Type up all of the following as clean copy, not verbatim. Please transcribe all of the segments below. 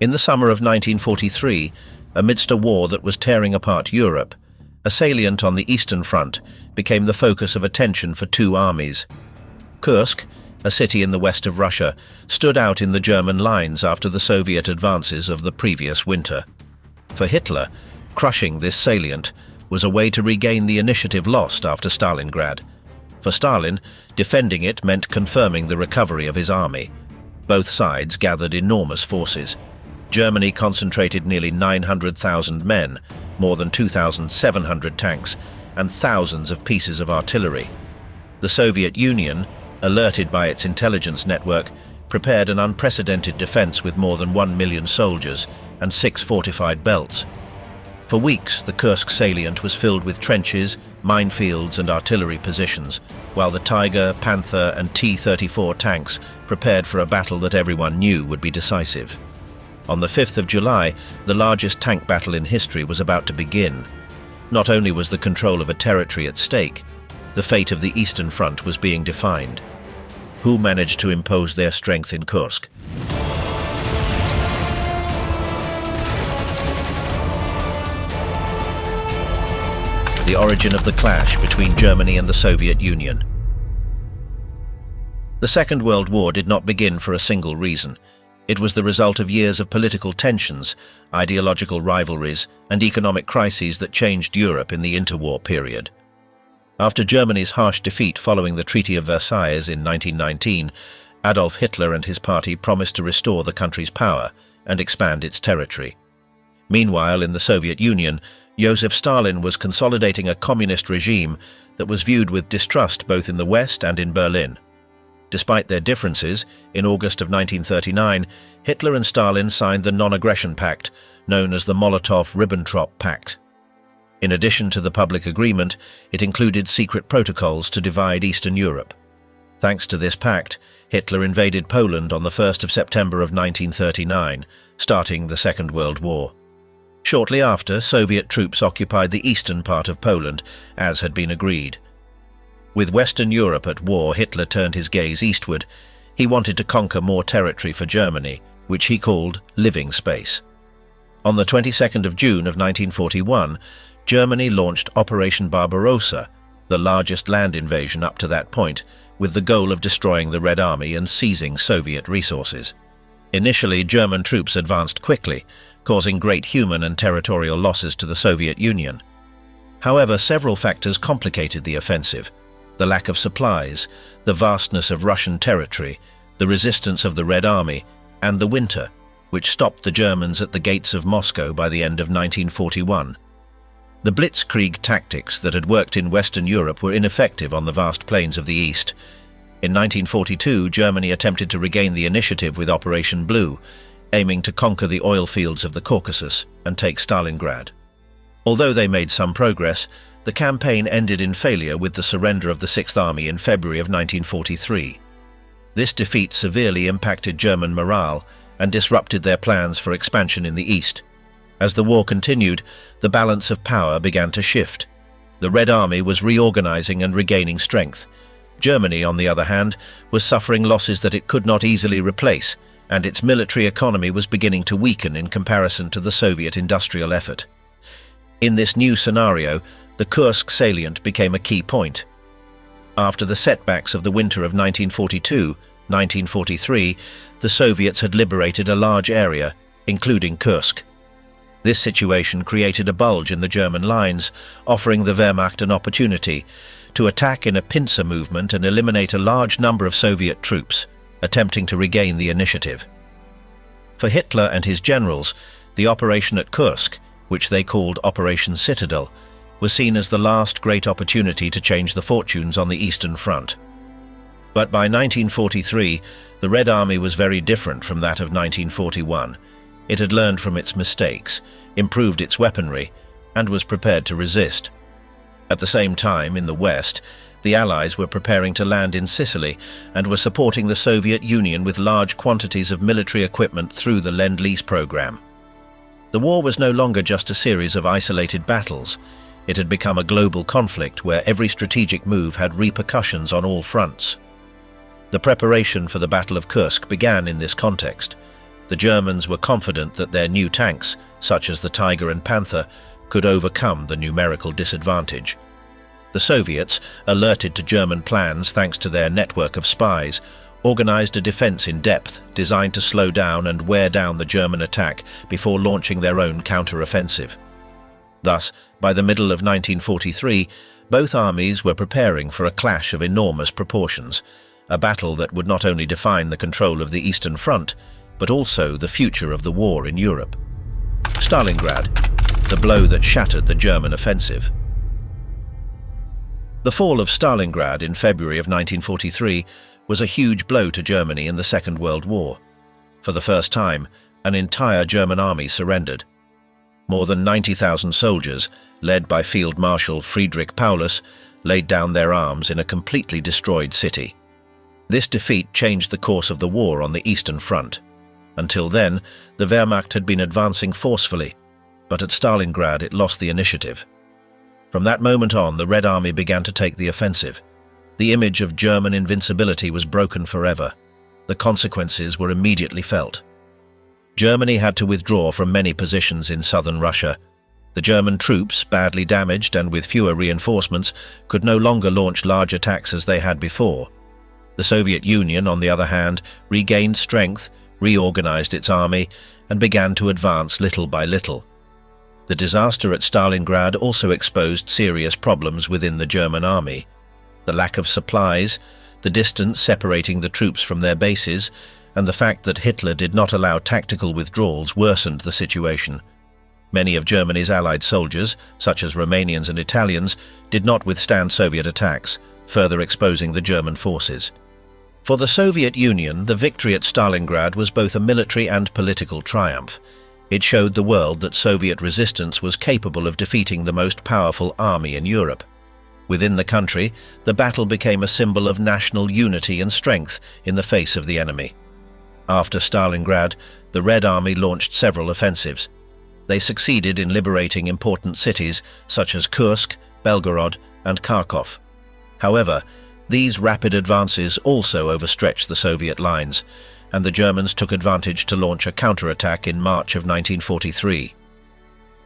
In the summer of 1943, amidst a war that was tearing apart Europe, a salient on the Eastern Front became the focus of attention for two armies. Kursk, a city in the west of Russia, stood out in the German lines after the Soviet advances of the previous winter. For Hitler, crushing this salient was a way to regain the initiative lost after Stalingrad. For Stalin, defending it meant confirming the recovery of his army. Both sides gathered enormous forces. Germany concentrated nearly 900,000 men, more than 2,700 tanks, and thousands of pieces of artillery. The Soviet Union, alerted by its intelligence network, prepared an unprecedented defense with more than 1 million soldiers and 6 fortified belts. For weeks, the Kursk salient was filled with trenches, minefields and artillery positions, while the Tiger, Panther and T-34 tanks prepared for a battle that everyone knew would be decisive. On the 5th of July, the largest tank battle in history was about to begin. Not only was the control of a territory at stake, the fate of the Eastern Front was being defined. Who managed to impose their strength in Kursk? The origin of the clash between Germany and the Soviet Union. The Second World War did not begin for a single reason. It was the result of years of political tensions, ideological rivalries, and economic crises that changed Europe in the interwar period. After Germany's harsh defeat following the Treaty of Versailles in 1919, Adolf Hitler and his party promised to restore the country's power and expand its territory. Meanwhile, in the Soviet Union, Joseph Stalin was consolidating a communist regime that was viewed with distrust both in the West and in Berlin. Despite their differences, in August of 1939, Hitler and Stalin signed the Non-Aggression Pact, known as the Molotov-Ribbentrop Pact. In addition to the public agreement, it included secret protocols to divide Eastern Europe. Thanks to this pact, Hitler invaded Poland on the 1st of September of 1939, starting the Second World War. Shortly after, Soviet troops occupied the eastern part of Poland, as had been agreed. With Western Europe at war, Hitler turned his gaze eastward. He wanted to conquer more territory for Germany, which he called living space. On the 22nd of June of 1941, Germany launched Operation Barbarossa, the largest land invasion up to that point, with the goal of destroying the Red Army and seizing Soviet resources. Initially, German troops advanced quickly, causing great human and territorial losses to the Soviet Union. However, several factors complicated the offensive: the lack of supplies, the vastness of Russian territory, the resistance of the Red Army, and the winter, which stopped the Germans at the gates of Moscow by the end of 1941. The blitzkrieg tactics that had worked in Western Europe were ineffective on the vast plains of the East. In 1942, Germany attempted to regain the initiative with Operation Blue, aiming to conquer the oil fields of the Caucasus and take Stalingrad. Although they made some progress, the campaign ended in failure with the surrender of the Sixth Army in February of 1943. This defeat severely impacted German morale and disrupted their plans for expansion in the east. As the war continued, the balance of power began to shift. The Red Army was reorganizing and regaining strength. Germany, on the other hand, was suffering losses that it could not easily replace, and its military economy was beginning to weaken in comparison to the Soviet industrial effort. In this new scenario, the Kursk salient became a key point. After the setbacks of the winter of 1942-1943, the Soviets had liberated a large area, including Kursk. This situation created a bulge in the German lines, offering the Wehrmacht an opportunity to attack in a pincer movement and eliminate a large number of Soviet troops, attempting to regain the initiative. For Hitler and his generals, the operation at Kursk, which they called Operation Citadel, was seen as the last great opportunity to change the fortunes on the Eastern Front. But by 1943, the Red Army was very different from that of 1941. It had learned from its mistakes, improved its weaponry, and was prepared to resist. At the same time, in the West, the Allies were preparing to land in Sicily and were supporting the Soviet Union with large quantities of military equipment through the Lend-Lease program. The war was no longer just a series of isolated battles. It had become a global conflict where every strategic move had repercussions on all fronts. The preparation for the Battle of Kursk began in this context. The The Germans were confident that their new tanks, such as the Tiger and Panther, could overcome the numerical disadvantage. The Soviets, alerted to German plans thanks to their network of spies, organized a defense in depth designed to slow down and wear down the German attack before launching their own counter-offensive. Thus, by the middle of 1943, both armies were preparing for a clash of enormous proportions, a battle that would not only define the control of the Eastern Front, but also the future of the war in Europe. Stalingrad, the blow that shattered the German offensive. The fall of Stalingrad in February of 1943 was a huge blow to Germany in the Second World War. For the first time, an entire German army surrendered. More than 90,000 soldiers, led by Field Marshal Friedrich Paulus, laid down their arms in a completely destroyed city. This defeat changed the course of the war on the Eastern Front. Until then, the Wehrmacht had been advancing forcefully, but at Stalingrad it lost the initiative. From that moment on, the Red Army began to take the offensive. The image of German invincibility was broken forever. The consequences were immediately felt. Germany had to withdraw from many positions in southern Russia. The German troops, badly damaged and with fewer reinforcements, could no longer launch large attacks as they had before. The Soviet Union, on the other hand, regained strength, reorganized its army, and began to advance little by little. The disaster at Stalingrad also exposed serious problems within the German army. The lack of supplies, the distance separating the troops from their bases, and the fact that Hitler did not allow tactical withdrawals worsened the situation. Many of Germany's Allied soldiers, such as Romanians and Italians, did not withstand Soviet attacks, further exposing the German forces. For the Soviet Union, the victory at Stalingrad was both a military and political triumph. It showed the world that Soviet resistance was capable of defeating the most powerful army in Europe. Within the country, the battle became a symbol of national unity and strength in the face of the enemy. After Stalingrad, the Red Army launched several offensives. They succeeded in liberating important cities such as Kursk, Belgorod, and Kharkov. However, these rapid advances also overstretched the Soviet lines, and the Germans took advantage to launch a counterattack in March of 1943.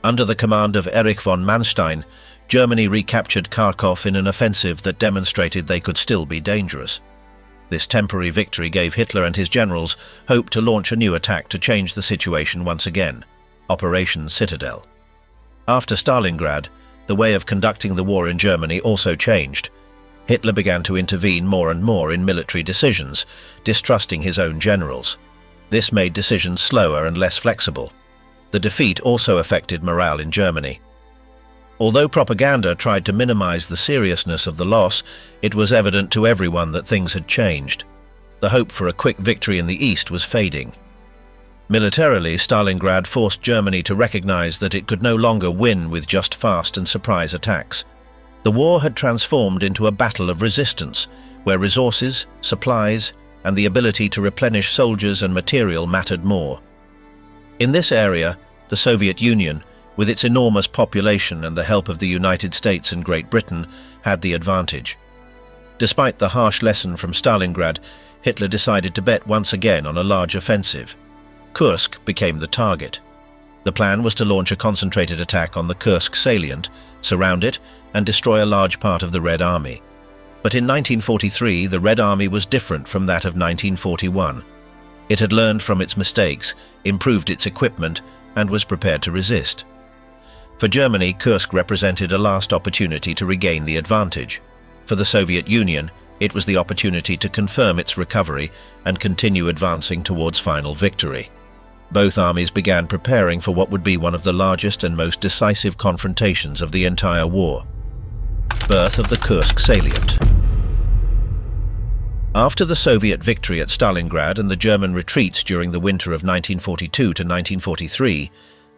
Under the command of Erich von Manstein, Germany recaptured Kharkov in an offensive that demonstrated they could still be dangerous. This temporary victory gave Hitler and his generals hope to launch a new attack to change the situation once again, Operation Citadel. After Stalingrad, the way of conducting the war in Germany also changed. Hitler began to intervene more and more in military decisions, distrusting his own generals. This made decisions slower and less flexible. The defeat also affected morale in Germany. Although propaganda tried to minimize the seriousness of the loss, it was evident to everyone that things had changed. The hope for a quick victory in the East was fading. Militarily, Stalingrad forced Germany to recognize that it could no longer win with just fast and surprise attacks. The war had transformed into a battle of resistance, where resources, supplies, and the ability to replenish soldiers and material mattered more. In this area, the Soviet Union, with its enormous population and the help of the United States and Great Britain, had the advantage. Despite the harsh lesson from Stalingrad, Hitler decided to bet once again on a large offensive. Kursk became the target. The plan was to launch a concentrated attack on the Kursk salient, surround it, and destroy a large part of the Red Army. But in 1943, the Red Army was different from that of 1941. It had learned from its mistakes, improved its equipment, and was prepared to resist. For Germany, Kursk represented a last opportunity to regain the advantage. For the Soviet Union, it was the opportunity to confirm its recovery and continue advancing towards final victory. Both armies began preparing for what would be one of the largest and most decisive confrontations of the entire war. Birth of the Kursk salient. After the Soviet victory at Stalingrad and the German retreats during the winter of 1942 to 1943,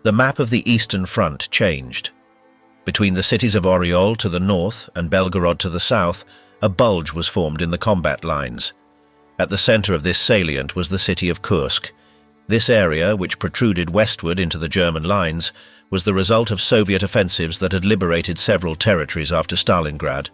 the map of the Eastern Front changed. Between the cities of Oryol to the north and Belgorod to the south, a bulge was formed in the combat lines. At the center of this salient was the city of Kursk. This area, which protruded westward into the German lines, was the result of Soviet offensives that had liberated several territories after Stalingrad.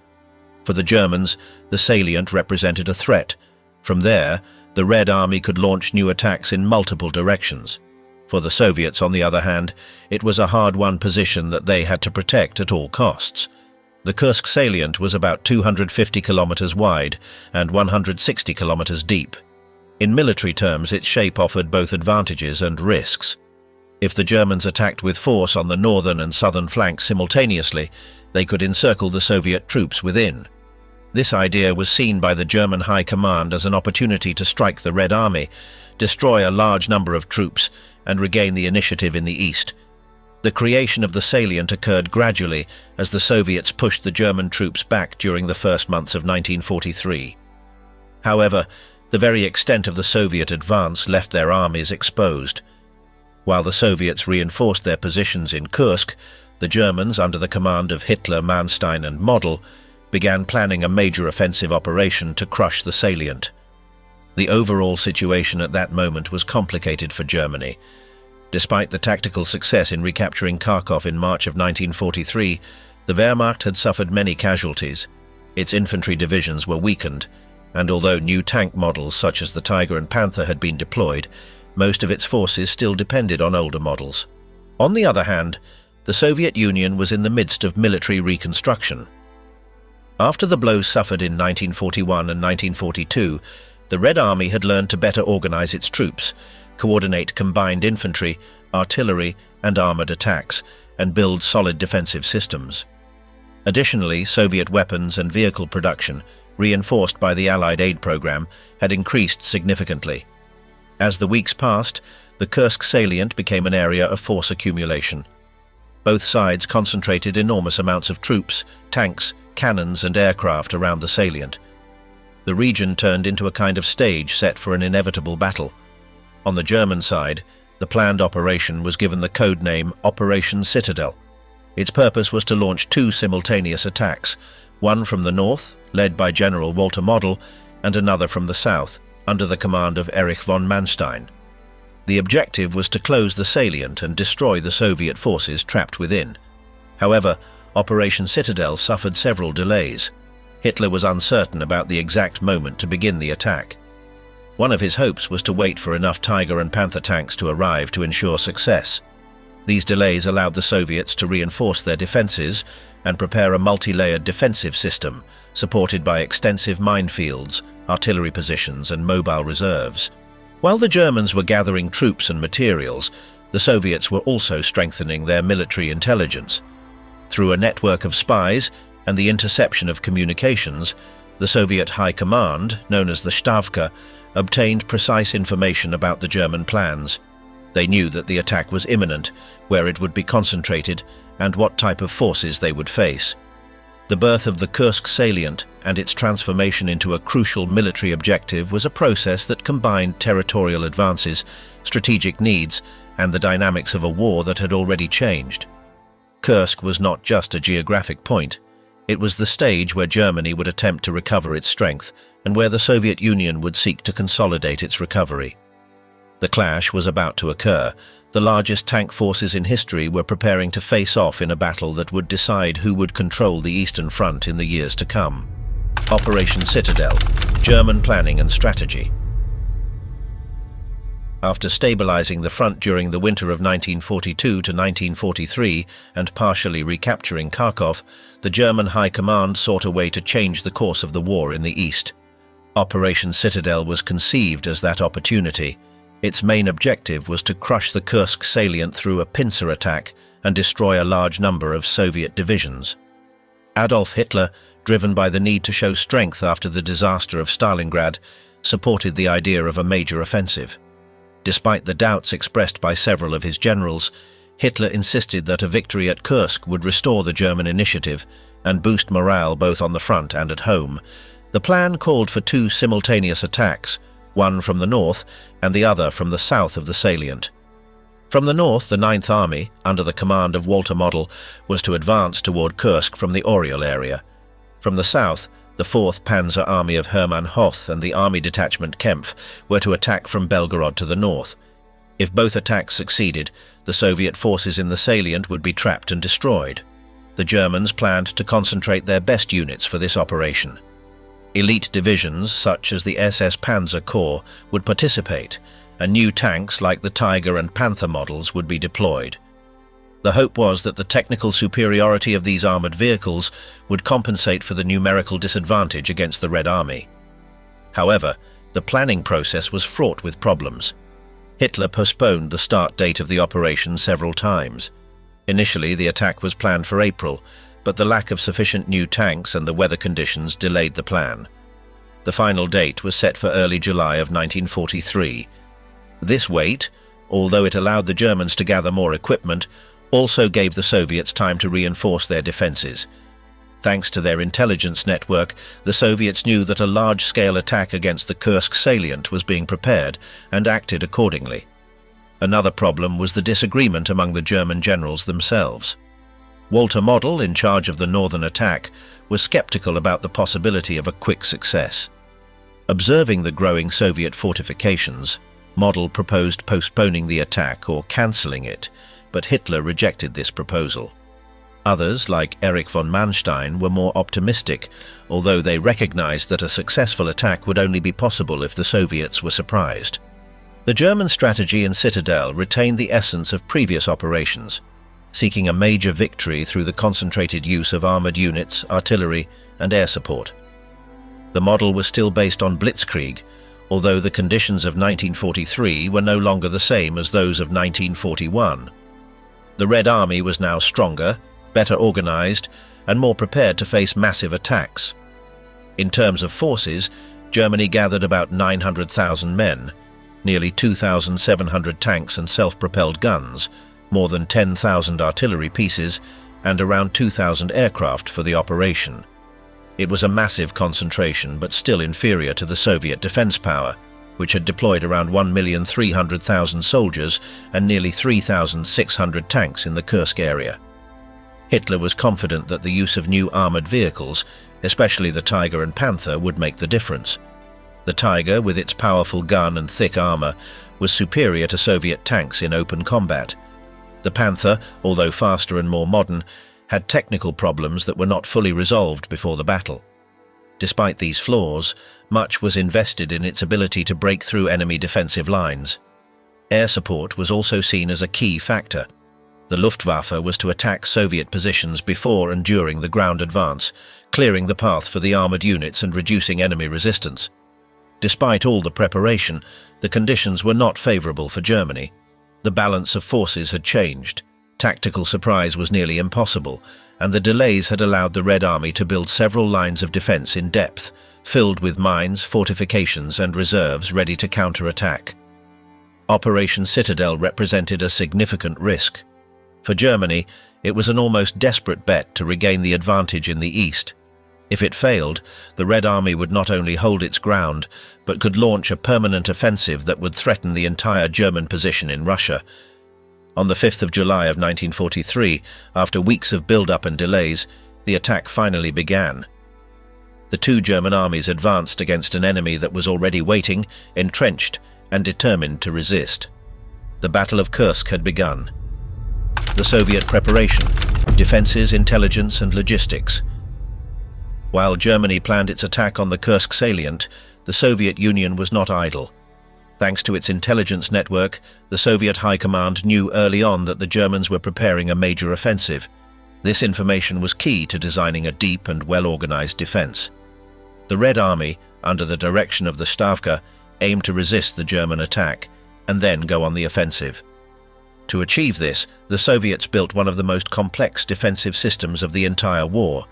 For the Germans, the salient represented a threat. From there, The Red Army could launch new attacks in multiple directions. For the Soviets, on the other hand, it was a hard-won position that they had to protect at all costs. The Kursk salient was about 250 kilometers wide and 160 kilometers deep. In military terms, its shape offered both advantages and risks. If the Germans attacked with force on the northern and southern flanks simultaneously, they could encircle the Soviet troops within. This idea was seen by the German High Command as an opportunity to strike the Red Army, destroy a large number of troops, and regain the initiative in the east. The creation of the salient occurred gradually as the Soviets pushed the German troops back during the first months of 1943. However, the very extent of the Soviet advance left their armies exposed. While the Soviets reinforced their positions in Kursk, the Germans, under the command of Hitler, Manstein and Model, began planning a major offensive operation to crush the salient. The overall situation at that moment was complicated for Germany. Despite the tactical success in recapturing Kharkov in March of 1943, the Wehrmacht had suffered many casualties. Its infantry divisions were weakened, and although new tank models such as the Tiger and Panther had been deployed, most of its forces still depended on older models. On the other hand, the Soviet Union was in the midst of military reconstruction. After the blows suffered in 1941 and 1942, the Red Army had learned to better organize its troops, coordinate combined infantry, artillery, and armored attacks, and build solid defensive systems. Additionally, Soviet weapons and vehicle production, reinforced by the Allied aid program, had increased significantly. As the weeks passed, the Kursk salient became an area of force accumulation. Both sides concentrated enormous amounts of troops, tanks, cannons and aircraft around the salient. The region turned into a kind of stage set for an inevitable battle. On the German side, the planned operation was given the code name Operation Citadel. Its purpose was to launch two simultaneous attacks, one from the north, led by General Walter Model, and another from the south, under the command of Erich von Manstein. The objective was to close the salient and destroy the Soviet forces trapped within. However, Operation Citadel suffered several delays. Hitler was uncertain about the exact moment to begin the attack. One of his hopes was to wait for enough Tiger and Panther tanks to arrive to ensure success. These delays allowed the Soviets to reinforce their defenses and prepare a multi-layered defensive system, supported by extensive minefields, artillery positions and mobile reserves. While the Germans were gathering troops and materials, the Soviets were also strengthening their military intelligence. Through a network of spies and the interception of communications, the Soviet High Command, known as the Stavka, obtained precise information about the German plans. They knew that the attack was imminent, where it would be concentrated, and what type of forces they would face. The birth of the Kursk salient and its transformation into a crucial military objective was a process that combined territorial advances, strategic needs, and the dynamics of a war that had already changed. Kursk was not just a geographic point. It was the stage where Germany would attempt to recover its strength and where the Soviet Union would seek to consolidate its recovery. The clash was about to occur. The largest tank forces in history were preparing to face off in a battle that would decide who would control the Eastern Front in the years to come. Operation Citadel, German planning and strategy. After stabilizing the front during the winter of 1942 to 1943 and partially recapturing Kharkov, the German High Command sought a way to change the course of the war in the east. Operation Citadel was conceived as that opportunity. Its main objective was to crush the Kursk salient through a pincer attack and destroy a large number of Soviet divisions. Adolf Hitler, driven by the need to show strength after the disaster of Stalingrad, supported the idea of a major offensive. Despite the doubts expressed by several of his generals, Hitler insisted that a victory at Kursk would restore the German initiative and boost morale both on the front and at home. The plan called for two simultaneous attacks, one from the north and the other from the south of the salient. From the north, the 9th Army, under the command of Walter Model, was to advance toward Kursk from the Oriel area. From the south, the 4th Panzer Army of Hermann Hoth and the Army Detachment Kempf were to attack from Belgorod to the north. If both attacks succeeded, the Soviet forces in the salient would be trapped and destroyed. The Germans planned to concentrate their best units for this operation. Elite divisions, such as the SS Panzer Corps, would participate, and new tanks like the Tiger and Panther models would be deployed. The hope was that the technical superiority of these armored vehicles would compensate for the numerical disadvantage against the Red Army. However, the planning process was fraught with problems. Hitler postponed the start date of the operation several times. Initially, the attack was planned for April, but the lack of sufficient new tanks and the weather conditions delayed the plan. The final date was set for early July of 1943. This wait, although it allowed the Germans to gather more equipment, also gave the Soviets time to reinforce their defenses. Thanks to their intelligence network, the Soviets knew that a large-scale attack against the Kursk salient was being prepared and acted accordingly. Another problem was the disagreement among the German generals themselves. Walter Model, in charge of the northern attack, was skeptical about the possibility of a quick success. Observing the growing Soviet fortifications, Model proposed postponing the attack or cancelling it, but Hitler rejected this proposal. Others, like Erich von Manstein, were more optimistic, although they recognized that a successful attack would only be possible if the Soviets were surprised. The German strategy in Citadel retained the essence of previous operations, seeking a major victory through the concentrated use of armored units, artillery, and air support. The model was still based on blitzkrieg, although the conditions of 1943 were no longer the same as those of 1941. The Red Army was now stronger, better organized, and more prepared to face massive attacks. In terms of forces, Germany gathered about 900,000 men, nearly 2,700 tanks and self-propelled guns, more than 10,000 artillery pieces, and around 2,000 aircraft for the operation. It was a massive concentration, but still inferior to the Soviet defense power, which had deployed around 1,300,000 soldiers and nearly 3,600 tanks in the Kursk area. Hitler was confident that the use of new armored vehicles, especially the Tiger and Panther, would make the difference. The Tiger, with its powerful gun and thick armor, was superior to Soviet tanks in open combat. The Panther, although faster and more modern, had technical problems that were not fully resolved before the battle. Despite these flaws, much was invested in its ability to break through enemy defensive lines. Air support was also seen as a key factor. The Luftwaffe was to attack Soviet positions before and during the ground advance, clearing the path for the armored units and reducing enemy resistance. Despite all the preparation, the conditions were not favorable for Germany. The balance of forces had changed. Tactical surprise was nearly impossible, and the delays had allowed the Red Army to build several lines of defense in depth, filled with mines, fortifications, and reserves ready to counterattack. Operation Citadel represented a significant risk. For Germany, it was an almost desperate bet to regain the advantage in the east. If it failed, the Red Army would not only hold its ground, but could launch a permanent offensive that would threaten the entire German position in Russia. On the 5th of July of 1943, after weeks of build-up and delays, the attack finally began. The two German armies advanced against an enemy that was already waiting, entrenched, and determined to resist. The Battle of Kursk had begun. The Soviet preparation, defenses, intelligence, and logistics. While Germany planned its attack on the Kursk salient, the Soviet Union was not idle. Thanks to its intelligence network, the Soviet High Command knew early on that the Germans were preparing a major offensive. This information was key to designing a deep and well-organized defense. The Red Army, under the direction of the Stavka, aimed to resist the German attack and then go on the offensive. To achieve this, the Soviets built one of the most complex defensive systems of the entire war.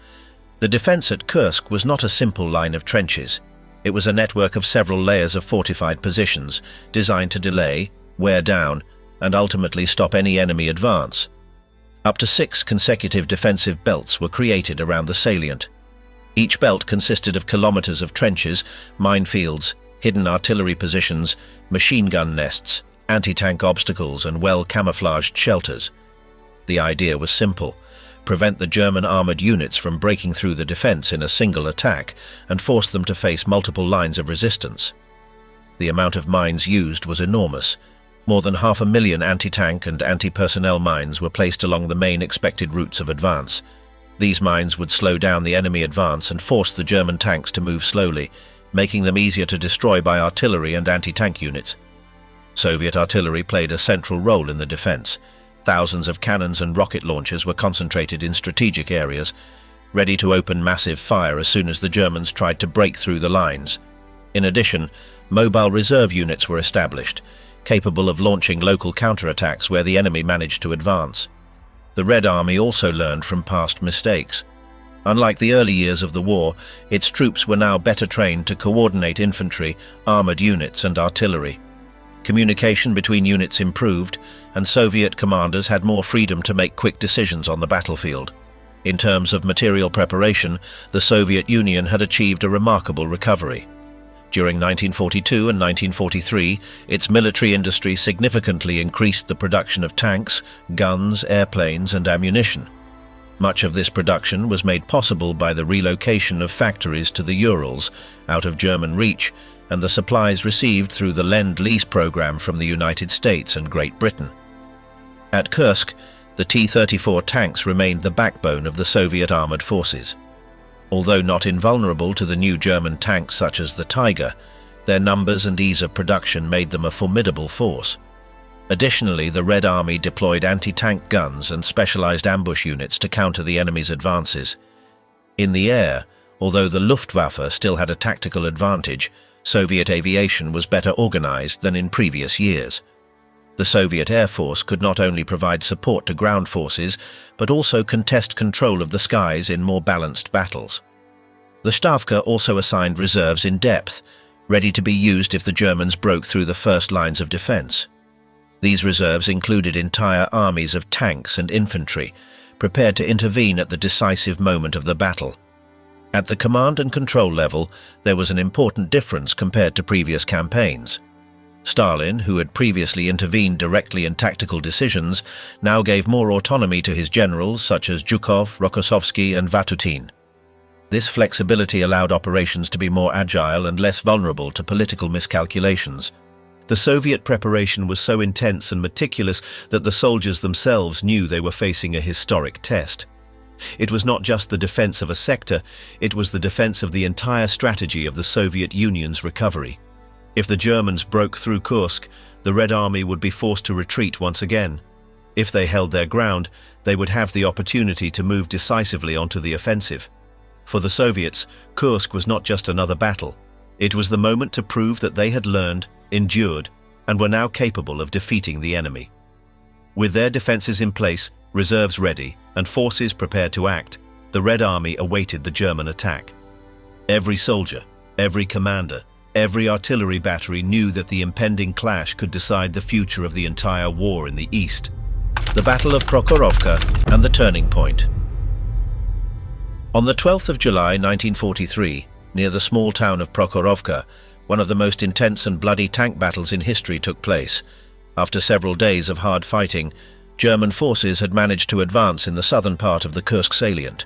The defense at Kursk was not a simple line of trenches. It was a network of several layers of fortified positions, designed to delay, wear down, and ultimately stop any enemy advance. Up to 6 consecutive defensive belts were created around the salient. Each belt consisted of kilometers of trenches, minefields, hidden artillery positions, machine gun nests, anti-tank obstacles, and well-camouflaged shelters. The idea was simple: prevent the German armored units from breaking through the defense in a single attack and force them to face multiple lines of resistance. The amount of mines used was enormous. More than 500,000 anti-tank and anti-personnel mines were placed along the main expected routes of advance. These mines would slow down the enemy advance and force the German tanks to move slowly, making them easier to destroy by artillery and anti-tank units. Soviet artillery played a central role in the defense. Thousands of cannons and rocket launchers were concentrated in strategic areas, ready to open massive fire as soon as the Germans tried to break through the lines. In addition, mobile reserve units were established, capable of launching local counterattacks where the enemy managed to advance. The Red Army also learned from past mistakes. Unlike the early years of the war, its troops were now better trained to coordinate infantry, armored units and artillery. Communication between units improved, and Soviet commanders had more freedom to make quick decisions on the battlefield. In terms of material preparation, the Soviet Union had achieved a remarkable recovery. During 1942 and 1943, its military industry significantly increased the production of tanks, guns, airplanes, and ammunition. Much of this production was made possible by the relocation of factories to the Urals, out of German reach, and the supplies received through the Lend-Lease program from the United States and Great Britain. At Kursk, the T-34 tanks remained the backbone of the Soviet armored forces. Although not invulnerable to the new German tanks such as the Tiger, their numbers and ease of production made them a formidable force. Additionally, the Red Army deployed anti-tank guns and specialized ambush units to counter the enemy's advances. In the air, although the Luftwaffe still had a tactical advantage, Soviet aviation was better organized than in previous years. The Soviet Air Force could not only provide support to ground forces, but also contest control of the skies in more balanced battles. The Stavka also assigned reserves in depth, ready to be used if the Germans broke through the first lines of defense. These reserves included entire armies of tanks and infantry, prepared to intervene at the decisive moment of the battle. At the command and control level, there was an important difference compared to previous campaigns. Stalin, who had previously intervened directly in tactical decisions, now gave more autonomy to his generals such as Zhukov, Rokossovsky and Vatutin. This flexibility allowed operations to be more agile and less vulnerable to political miscalculations. The Soviet preparation was so intense and meticulous that the soldiers themselves knew they were facing a historic test. It was not just the defense of a sector, it was the defense of the entire strategy of the Soviet Union's recovery. If the Germans broke through Kursk, the Red Army would be forced to retreat once again. If they held their ground, they would have the opportunity to move decisively onto the offensive. For the Soviets, Kursk was not just another battle. It was the moment to prove that they had learned, endured, and were now capable of defeating the enemy. With their defenses in place, reserves ready, and forces prepared to act, the Red Army awaited the German attack. Every soldier, every commander, every artillery battery knew that the impending clash could decide the future of the entire war in the East. The Battle of Prokhorovka and the turning point. On the 12th of July 1943, near the small town of Prokhorovka, one of the most intense and bloody tank battles in history took place. After several days of hard fighting, German forces had managed to advance in the southern part of the Kursk salient.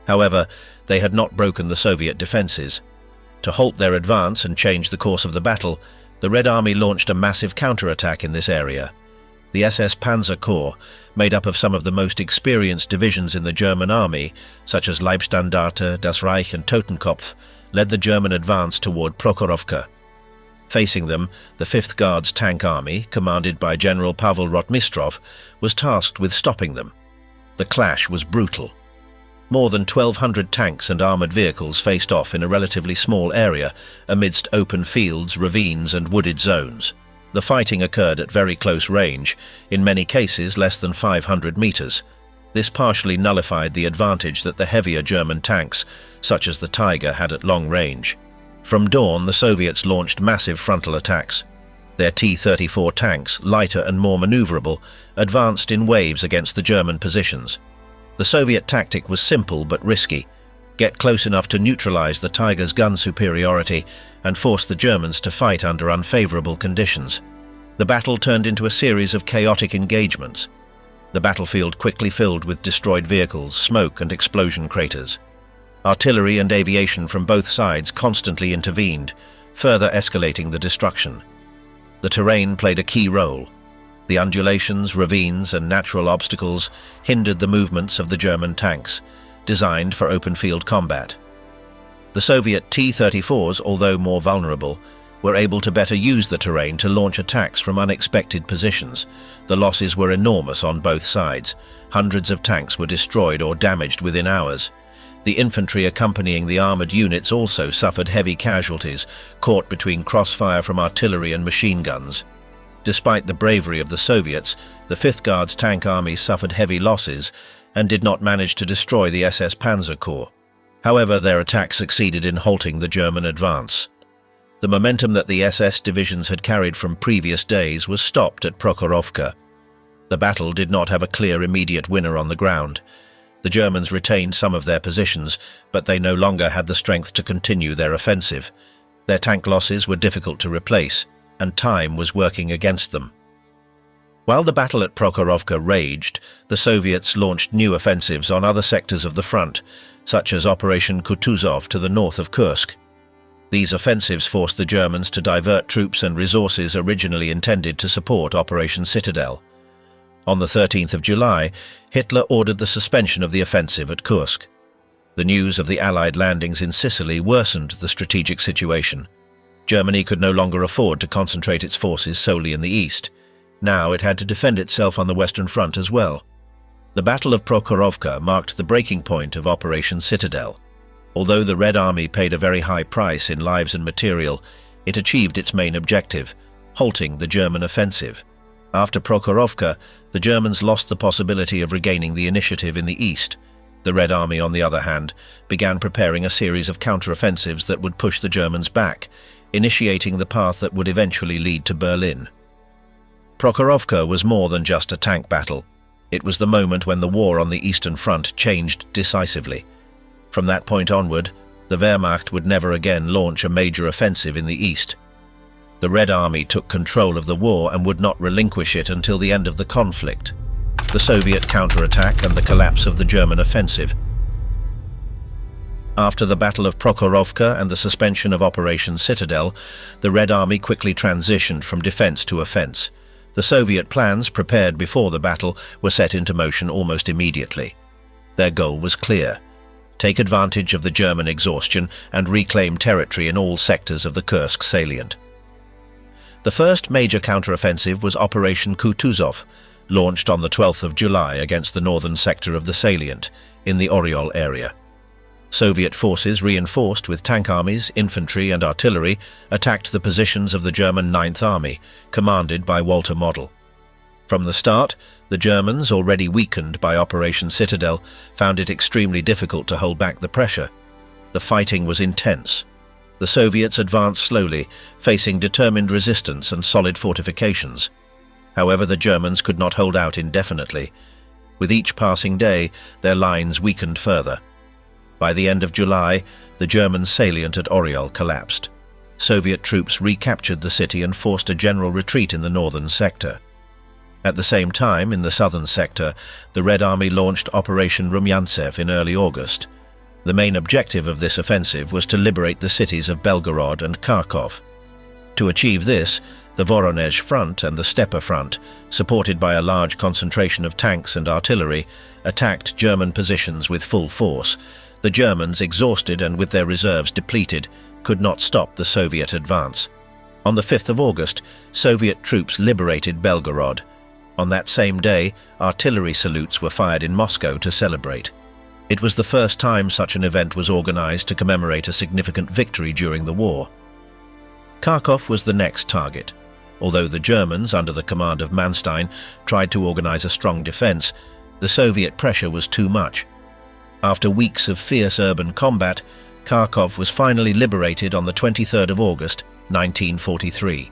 However, they had not broken the Soviet defenses. To halt their advance and change the course of the battle, the Red Army launched a massive counterattack in this area. The SS Panzer Corps, made up of some of the most experienced divisions in the German army, such as Leibstandarte, Das Reich and Totenkopf, led the German advance toward Prokhorovka. Facing them, the 5th Guards Tank Army, commanded by General Pavel Rotmistrov, was tasked with stopping them. The clash was brutal. More than 1,200 tanks and armoured vehicles faced off in a relatively small area, amidst open fields, ravines and wooded zones. The fighting occurred at very close range, in many cases less than 500 meters. This partially nullified the advantage that the heavier German tanks, such as the Tiger, had at long range. From dawn, the Soviets launched massive frontal attacks. Their T-34 tanks, lighter and more maneuverable, advanced in waves against the German positions. The Soviet tactic was simple but risky. Get close enough to neutralize the Tiger's gun superiority and force the Germans to fight under unfavorable conditions. The battle turned into a series of chaotic engagements. The battlefield quickly filled with destroyed vehicles, smoke and explosion craters. Artillery and aviation from both sides constantly intervened, further escalating the destruction. The terrain played a key role. The undulations, ravines and natural obstacles hindered the movements of the German tanks, designed for open-field combat. The Soviet T-34s, although more vulnerable, were able to better use the terrain to launch attacks from unexpected positions. The losses were enormous on both sides. Hundreds of tanks were destroyed or damaged within hours. The infantry accompanying the armored units also suffered heavy casualties, caught between crossfire from artillery and machine guns. Despite the bravery of the Soviets, the 5th Guards Tank Army suffered heavy losses and did not manage to destroy the SS Panzer Corps. However, their attack succeeded in halting the German advance. The momentum that the SS divisions had carried from previous days was stopped at Prokhorovka. The battle did not have a clear immediate winner on the ground. The Germans retained some of their positions, but they no longer had the strength to continue their offensive. Their tank losses were difficult to replace, and time was working against them. While the battle at Prokhorovka raged, the Soviets launched new offensives on other sectors of the front, such as Operation Kutuzov to the north of Kursk. These offensives forced the Germans to divert troops and resources originally intended to support Operation Citadel. On the 13th of July, Hitler ordered the suspension of the offensive at Kursk. The news of the Allied landings in Sicily worsened the strategic situation. Germany could no longer afford to concentrate its forces solely in the east. Now it had to defend itself on the Western Front as well. The Battle of Prokhorovka marked the breaking point of Operation Citadel. Although the Red Army paid a very high price in lives and material, it achieved its main objective, halting the German offensive. After Prokhorovka, the Germans lost the possibility of regaining the initiative in the east. The Red Army, on the other hand, began preparing a series of counteroffensives that would push the Germans back, initiating the path that would eventually lead to Berlin. Prokhorovka was more than just a tank battle. It was the moment when the war on the Eastern Front changed decisively. From that point onward, the Wehrmacht would never again launch a major offensive in the east. The Red Army took control of the war and would not relinquish it until the end of the conflict. The Soviet counterattack and the collapse of the German offensive. After the Battle of Prokhorovka and the suspension of Operation Citadel, the Red Army quickly transitioned from defense to offense. The Soviet plans prepared before the battle were set into motion almost immediately. Their goal was clear: take advantage of the German exhaustion and reclaim territory in all sectors of the Kursk salient. The first major counteroffensive was Operation Kutuzov, launched on the 12th of July against the northern sector of the salient, in the Oryol area. Soviet forces, reinforced with tank armies, infantry and artillery, attacked the positions of the German 9th Army, commanded by Walter Model. From the start, the Germans, already weakened by Operation Citadel, found it extremely difficult to hold back the pressure. The fighting was intense. The Soviets advanced slowly, facing determined resistance and solid fortifications. However, the Germans could not hold out indefinitely. With each passing day, their lines weakened further. By the end of July, the German salient at Oryol collapsed. Soviet troops recaptured the city and forced a general retreat in the northern sector. At the same time, in the southern sector, the Red Army launched Operation Rumyantsev in early August. The main objective of this offensive was to liberate the cities of Belgorod and Kharkov. To achieve this, the Voronezh Front and the Stepa Front, supported by a large concentration of tanks and artillery, attacked German positions with full force. The Germans, exhausted and with their reserves depleted, could not stop the Soviet advance. On the 5th of August, Soviet troops liberated Belgorod. On that same day, artillery salutes were fired in Moscow to celebrate. It was the first time such an event was organized to commemorate a significant victory during the war. Kharkov was the next target. Although the Germans, under the command of Manstein, tried to organize a strong defense, the Soviet pressure was too much. After weeks of fierce urban combat, Kharkov was finally liberated on the 23rd of August, 1943.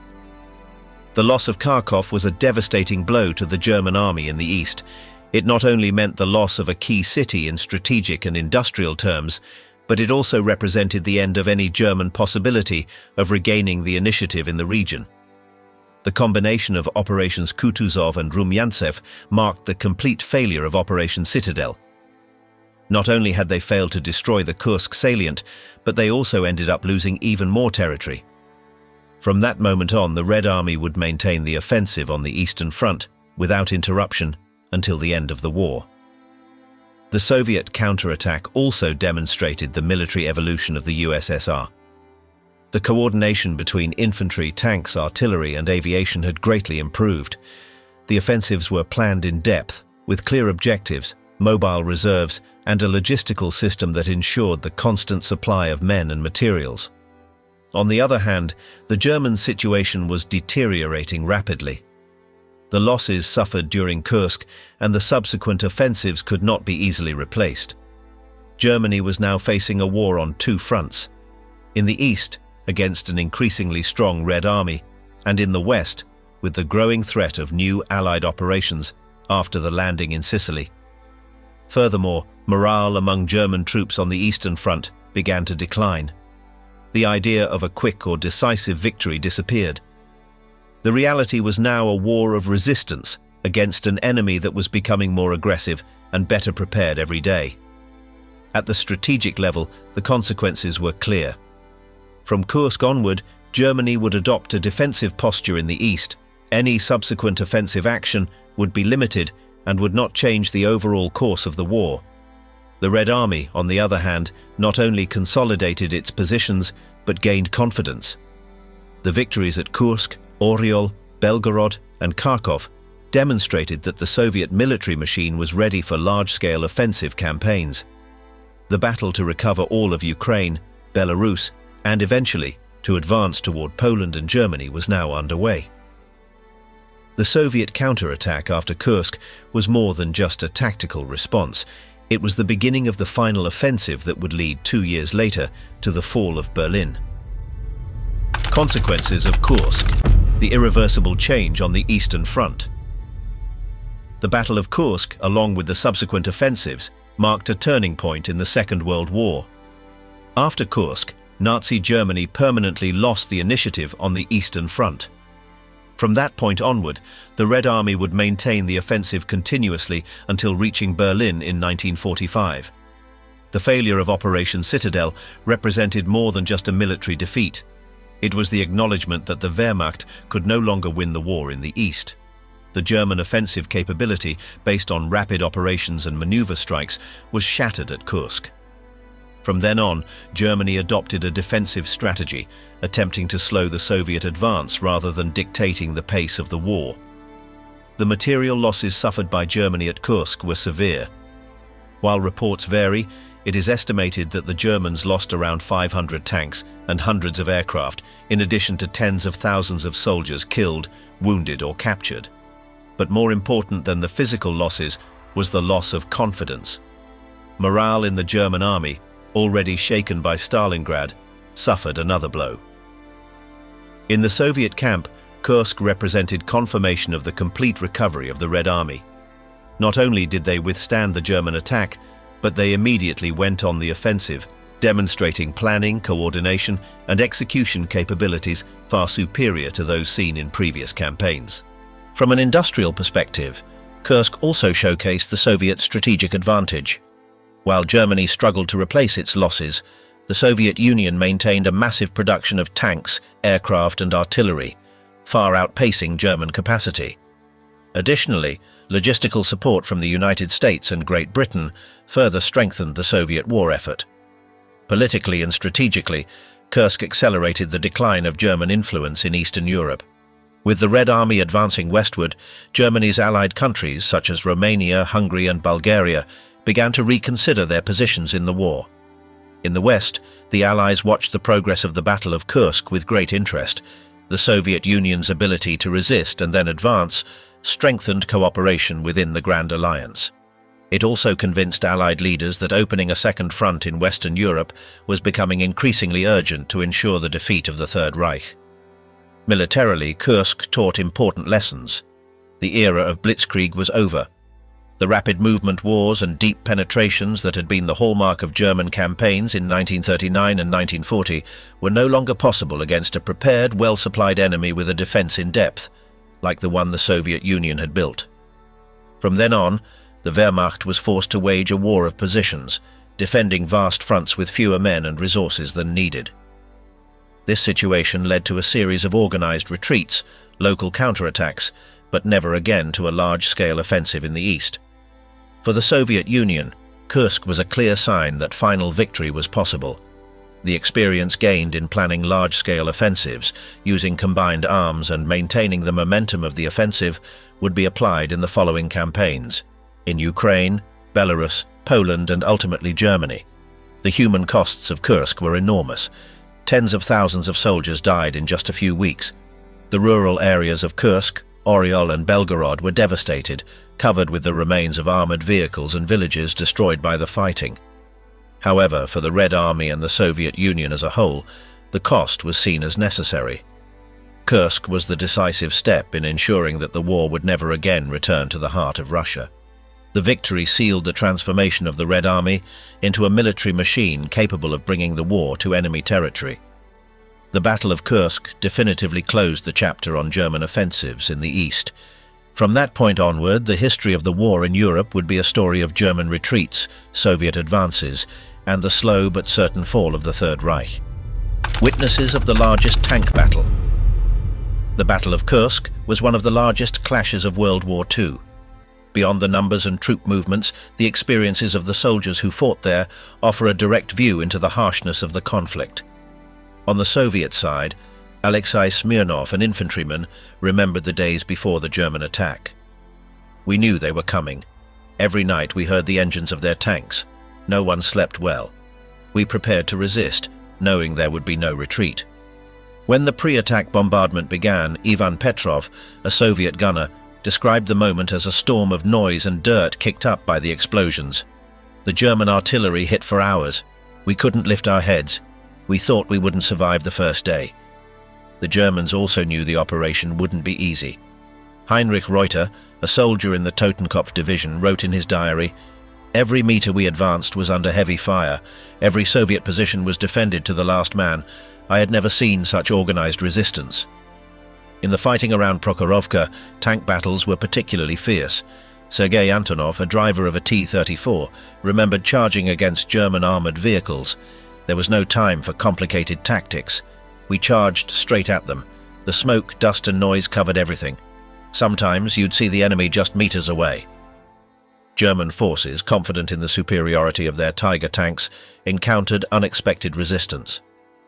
The loss of Kharkov was a devastating blow to the German army in the east. It not only meant the loss of a key city in strategic and industrial terms, but it also represented the end of any German possibility of regaining the initiative in the region. The combination of Operations Kutuzov and Rumyantsev marked the complete failure of Operation Citadel. Not only had they failed to destroy the Kursk salient, but they also ended up losing even more territory. From that moment on, the Red Army would maintain the offensive on the Eastern Front without interruption until the end of the war. The Soviet counterattack also demonstrated the military evolution of the USSR. The coordination between infantry, tanks, artillery, and aviation had greatly improved. The offensives were planned in depth, with clear objectives, mobile reserves, and a logistical system that ensured the constant supply of men and materials. On the other hand, the German situation was deteriorating rapidly. The losses suffered during Kursk and the subsequent offensives could not be easily replaced. Germany was now facing a war on two fronts. In the east, against an increasingly strong Red Army, and in the west, with the growing threat of new Allied operations after the landing in Sicily. Furthermore, morale among German troops on the Eastern Front began to decline. The idea of a quick or decisive victory disappeared. The reality was now a war of resistance against an enemy that was becoming more aggressive and better prepared every day. At the strategic level, the consequences were clear. From Kursk onward, Germany would adopt a defensive posture in the east. Any subsequent offensive action would be limited and would not change the overall course of the war. The Red Army, on the other hand, not only consolidated its positions but gained confidence. The victories at Kursk, Oryol, Belgorod, and Kharkov demonstrated that the Soviet military machine was ready for large-scale offensive campaigns. The battle to recover all of Ukraine, Belarus, and eventually to advance toward Poland and Germany was now underway. The Soviet counterattack after Kursk was more than just a tactical response. It was the beginning of the final offensive that would lead 2 years later to the fall of Berlin. Consequences of Kursk: the irreversible change on the Eastern Front. The Battle of Kursk, along with the subsequent offensives, marked a turning point in the Second World War. After Kursk, Nazi Germany permanently lost the initiative on the Eastern Front. From that point onward, the Red Army would maintain the offensive continuously until reaching Berlin in 1945. The failure of Operation Citadel represented more than just a military defeat. It was the acknowledgement that the Wehrmacht could no longer win the war in the East. The German offensive capability, based on rapid operations and maneuver strikes, was shattered at Kursk. From then on, Germany adopted a defensive strategy, attempting to slow the Soviet advance rather than dictating the pace of the war. The material losses suffered by Germany at Kursk were severe. While reports vary, it is estimated that the Germans lost around 500 tanks and hundreds of aircraft, in addition to tens of thousands of soldiers killed, wounded, or captured. But more important than the physical losses was the loss of confidence. Morale in the German army, already shaken by Stalingrad, suffered another blow. In the Soviet camp, Kursk represented confirmation of the complete recovery of the Red Army. Not only did they withstand the German attack, but they immediately went on the offensive, demonstrating planning, coordination, and execution capabilities far superior to those seen in previous campaigns. From an industrial perspective, Kursk also showcased the Soviet strategic advantage. While Germany struggled to replace its losses, the Soviet Union maintained a massive production of tanks, aircraft, and artillery, far outpacing German capacity. Additionally, logistical support from the United States and Great Britain further strengthened the Soviet war effort. Politically and strategically, Kursk accelerated the decline of German influence in Eastern Europe. With the Red Army advancing westward, Germany's allied countries such as Romania, Hungary, and Bulgaria began to reconsider their positions in the war. In the West, the Allies watched the progress of the Battle of Kursk with great interest. The Soviet Union's ability to resist and then advance strengthened cooperation within the Grand Alliance. It also convinced Allied leaders that opening a second front in Western Europe was becoming increasingly urgent to ensure the defeat of the Third Reich. Militarily, Kursk taught important lessons. The era of blitzkrieg was over. The rapid movement wars and deep penetrations that had been the hallmark of German campaigns in 1939 and 1940 were no longer possible against a prepared, well-supplied enemy with a defense in depth, like the one the Soviet Union had built. From then on, the Wehrmacht was forced to wage a war of positions, defending vast fronts with fewer men and resources than needed. This situation led to a series of organized retreats, local counterattacks, but never again to a large-scale offensive in the east. For the Soviet Union, Kursk was a clear sign that final victory was possible. The experience gained in planning large-scale offensives, using combined arms and maintaining the momentum of the offensive would be applied in the following campaigns: in Ukraine, Belarus, Poland, and ultimately Germany. The human costs of Kursk were enormous. Tens of thousands of soldiers died in just a few weeks. The rural areas of Kursk, Oryol, and Belgorod were devastated, covered with the remains of armored vehicles and villages destroyed by the fighting. However, for the Red Army and the Soviet Union as a whole, the cost was seen as necessary. Kursk was the decisive step in ensuring that the war would never again return to the heart of Russia. The victory sealed the transformation of the Red Army into a military machine capable of bringing the war to enemy territory. The Battle of Kursk definitively closed the chapter on German offensives in the east. From that point onward, the history of the war in Europe would be a story of German retreats, Soviet advances, and the slow but certain fall of the Third Reich. Witnesses of the largest tank battle. The Battle of Kursk was one of the largest clashes of World War II. Beyond the numbers and troop movements, the experiences of the soldiers who fought there offer a direct view into the harshness of the conflict. On the Soviet side, Alexei Smirnov, an infantryman, remembered the days before the German attack. We knew they were coming. Every night we heard the engines of their tanks. No one slept well. We prepared to resist, knowing there would be no retreat. When the pre-attack bombardment began, Ivan Petrov, a Soviet gunner, described the moment as a storm of noise and dirt kicked up by the explosions. The German artillery hit for hours. We couldn't lift our heads. We thought we wouldn't survive the first day. The Germans also knew the operation wouldn't be easy. Heinrich Reuter, a soldier in the Totenkopf division, wrote in his diary, "Every meter we advanced was under heavy fire. Every Soviet position was defended to the last man. I had never seen such organized resistance." In the fighting around Prokhorovka, tank battles were particularly fierce. Sergei Antonov, a driver of a T-34, remembered charging against German armored vehicles. There was no time for complicated tactics. We charged straight at them. The smoke, dust and noise covered everything. Sometimes you'd see the enemy just meters away. German forces, confident in the superiority of their Tiger tanks, encountered unexpected resistance.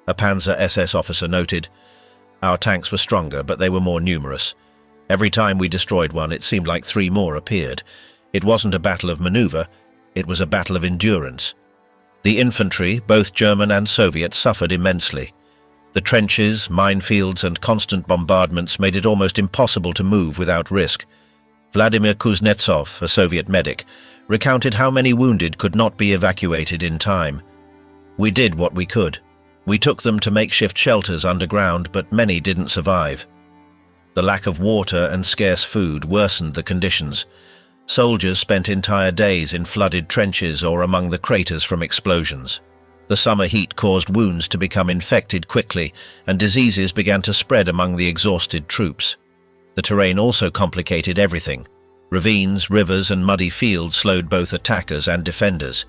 A Panzer SS officer noted, "Our tanks were stronger, but they were more numerous. Every time we destroyed one, it seemed like 3 more appeared. It wasn't a battle of maneuver, it was a battle of endurance." The infantry, both German and Soviet, suffered immensely. The trenches, minefields, and constant bombardments made it almost impossible to move without risk. Vladimir Kuznetsov, a Soviet medic, recounted how many wounded could not be evacuated in time. "We did what we could. We took them to makeshift shelters underground, but many didn't survive. The lack of water and scarce food worsened the conditions. Soldiers spent entire days in flooded trenches or among the craters from explosions. The summer heat caused wounds to become infected quickly, and diseases began to spread among the exhausted troops. The terrain also complicated everything. Ravines, rivers, and muddy fields slowed both attackers and defenders.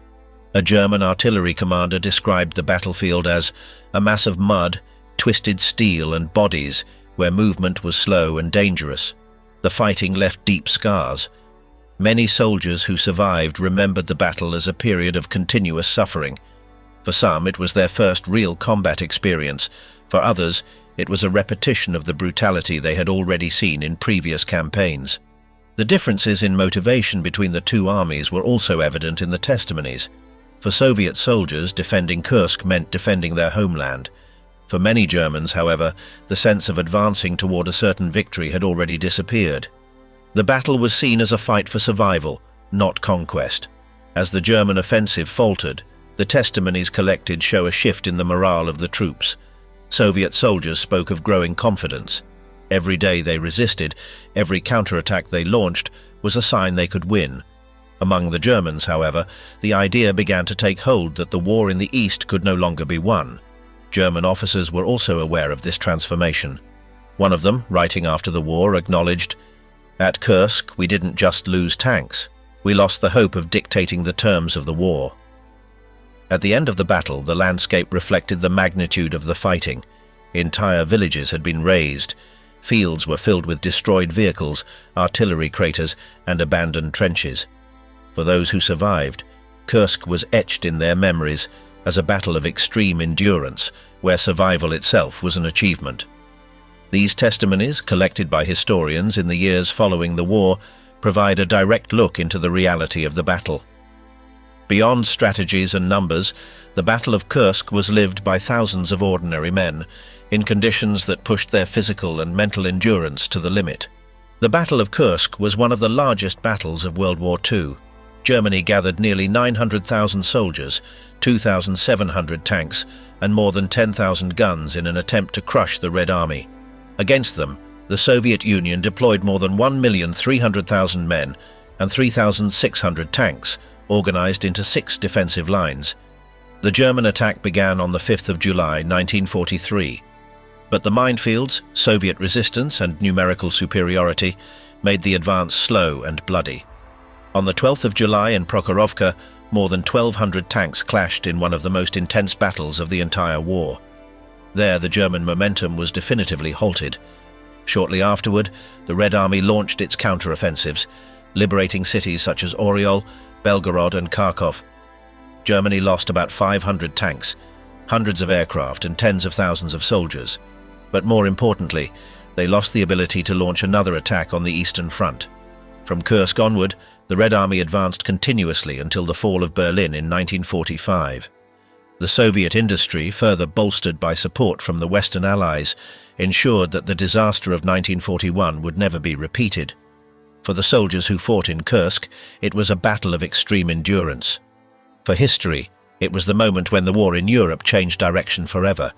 A German artillery commander described the battlefield as a mass of mud, twisted steel, and bodies, where movement was slow and dangerous. The fighting left deep scars. Many soldiers who survived remembered the battle as a period of continuous suffering. For some, it was their first real combat experience. For others, it was a repetition of the brutality they had already seen in previous campaigns. The differences in motivation between the two armies were also evident in the testimonies. For Soviet soldiers, defending Kursk meant defending their homeland. For many Germans, however, the sense of advancing toward a certain victory had already disappeared. The battle was seen as a fight for survival, not conquest. As the German offensive faltered, the testimonies collected show a shift in the morale of the troops. Soviet soldiers spoke of growing confidence. Every day they resisted, every counterattack they launched, was a sign they could win. Among the Germans, however, the idea began to take hold that the war in the East could no longer be won. German officers were also aware of this transformation. One of them, writing after the war, acknowledged, "At Kursk, we didn't just lose tanks. We lost the hope of dictating the terms of the war." At the end of the battle, the landscape reflected the magnitude of the fighting. Entire villages had been razed. Fields were filled with destroyed vehicles, artillery craters, and abandoned trenches. For those who survived, Kursk was etched in their memories as a battle of extreme endurance, where survival itself was an achievement. These testimonies, collected by historians in the years following the war, provide a direct look into the reality of the battle. Beyond strategies and numbers, the Battle of Kursk was lived by thousands of ordinary men, in conditions that pushed their physical and mental endurance to the limit. The Battle of Kursk was one of the largest battles of World War II. Germany gathered nearly 900,000 soldiers, 2,700 tanks, and more than 10,000 guns in an attempt to crush the Red Army. Against them, the Soviet Union deployed more than 1,300,000 men and 3,600 tanks, organized into 6 defensive lines. The German attack began on the 5th of July 1943. But the minefields, Soviet resistance and numerical superiority made the advance slow and bloody. On the 12th of July in Prokhorovka, more than 1,200 tanks clashed in one of the most intense battles of the entire war. There, the German momentum was definitively halted. Shortly afterward, the Red Army launched its counteroffensives, liberating cities such as Oryol, Belgorod and Kharkov. Germany lost about 500 tanks, hundreds of aircraft and tens of thousands of soldiers. But more importantly, they lost the ability to launch another attack on the Eastern Front. From Kursk onward, the Red Army advanced continuously until the fall of Berlin in 1945. The Soviet industry, further bolstered by support from the Western Allies, ensured that the disaster of 1941 would never be repeated. For the soldiers who fought in Kursk, it was a battle of extreme endurance. For history, it was the moment when the war in Europe changed direction forever,